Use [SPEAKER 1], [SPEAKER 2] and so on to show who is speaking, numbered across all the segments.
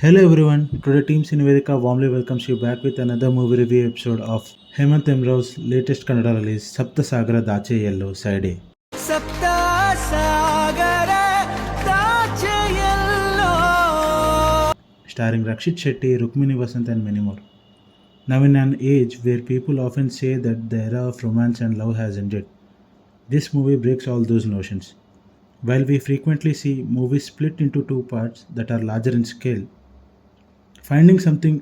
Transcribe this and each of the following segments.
[SPEAKER 1] Hello everyone, today Team CineeVedhika warmly welcomes you back with another movie review episode of Hemanth M Rao's latest Kannada release, Sapta Sagaradaache Ello, Side A.
[SPEAKER 2] ಸಪ್ತ ಸಾಗರ ದಾಚೆ ಎಲ್ಲೋ.
[SPEAKER 1] Starring Rakshit Shetty, Rukmini and many more. Now in an age where people often say that the era of romance and love has ended, this movie breaks all those notions. While we frequently see movies split into two parts that are larger in scale, finding something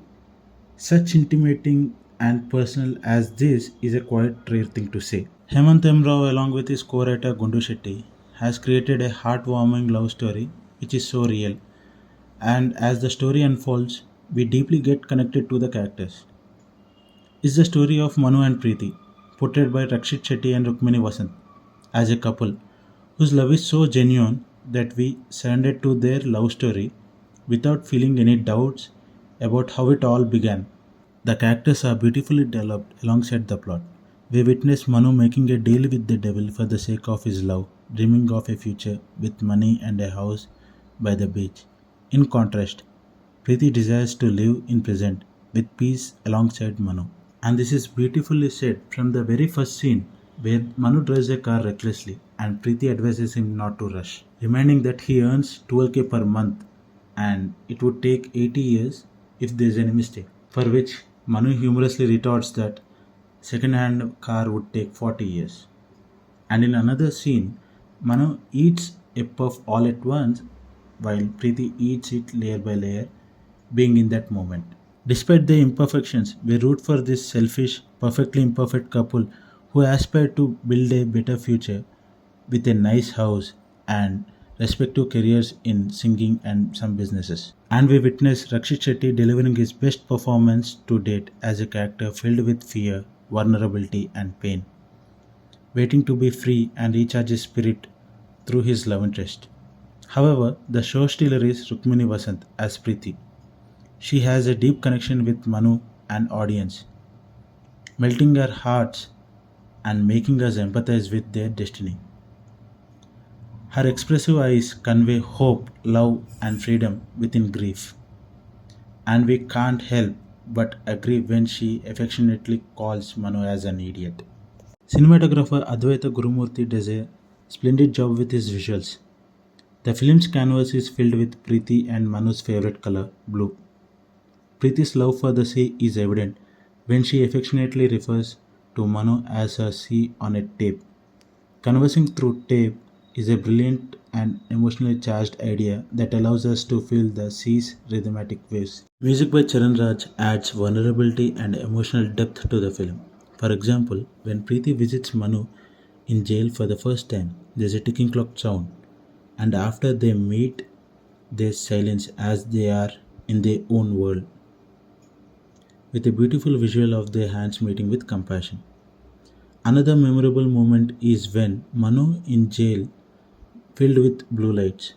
[SPEAKER 1] such intimating and personal as this is a quite rare thing to say. Hemanth M Rao, along with his co-writer Gundu Shetty, has created a heartwarming love story which is so real. And as the story unfolds, we deeply get connected to the characters. It's the story of Manu and Preeti, portrayed by Rakshit Shetty and Rukmini as a couple whose love is so genuine that we surrender to their love story without feeling any doubts about how it all began. The characters are beautifully developed alongside the plot. We witness Manu making a deal with the devil for the sake of his love, dreaming of a future with money and a house by the beach. In contrast, Preeti desires to live in present with peace alongside Manu. And this is beautifully said from the very first scene where Manu drives a car recklessly and Preeti advises him not to rush, reminding that he earns 12k per month and it would take 80 years if there is any mistake. For which Manu humorously retorts that second-hand car would take 40 years. And in another scene, Manu eats a puff all at once while Preeti eats it layer by layer, being in that moment. Despite the imperfections, we root for this selfish, perfectly imperfect couple who aspire to build a better future with a nice house and respective careers in singing and some businesses. And we witness Rakshit Shetty delivering his best performance to date as a character filled with fear, vulnerability, and pain, waiting to be free and recharge his spirit through his love interest. However, the show stealer is Rukmini as Preeti. She has a deep connection with Manu and audience, melting our hearts and making us empathize with their destiny. Her expressive eyes convey hope, love, and freedom within grief. And we can't help but agree when she affectionately calls Manu as an idiot. Cinematographer Advaita Gurumurthy does a splendid job with his visuals. The film's canvas is filled with Preeti and Manu's favorite color, blue. Preeti's love for the sea is evident when she affectionately refers to Manu as her sea on a tape. Conversing through tape is a brilliant and emotionally charged idea that allows us to feel the sea's rhythmic waves. Music by Charan Raj adds vulnerability and emotional depth to the film. For example, when Preeti visits Manu in jail for the first time, there's a ticking clock sound, and after they meet, there's silence as they are in their own world, with a beautiful visual of their hands meeting with compassion. Another memorable moment is when Manu in jail, filled with blue lights,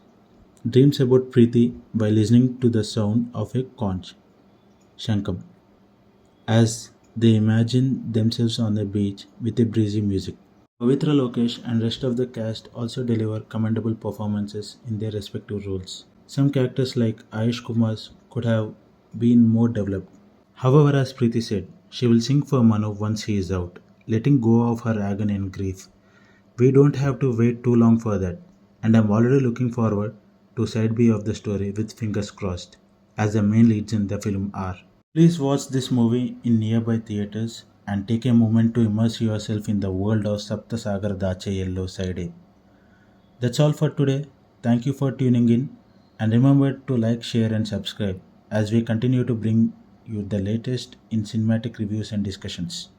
[SPEAKER 1] dreams about Preeti by listening to the sound of a conch, shankam, as they imagine themselves on the beach with a breezy music. Pavitra Lokesh and rest of the cast also deliver commendable performances in their respective roles. Some characters like Ayush Kumar could have been more developed. However, as Preeti said, she will sing for Manu once he is out, letting go of her agony and grief. We don't have to wait too long for that, and I'm already looking forward to side B of the story with fingers crossed, as the main leads in the film are. Please watch this movie in nearby theaters and take a moment to immerse yourself in the world of Sapta Sagaradaache Ello, Side A. That's all for today. Thank you for tuning in, and remember to like, share, and subscribe as we continue to bring you the latest in cinematic reviews and discussions.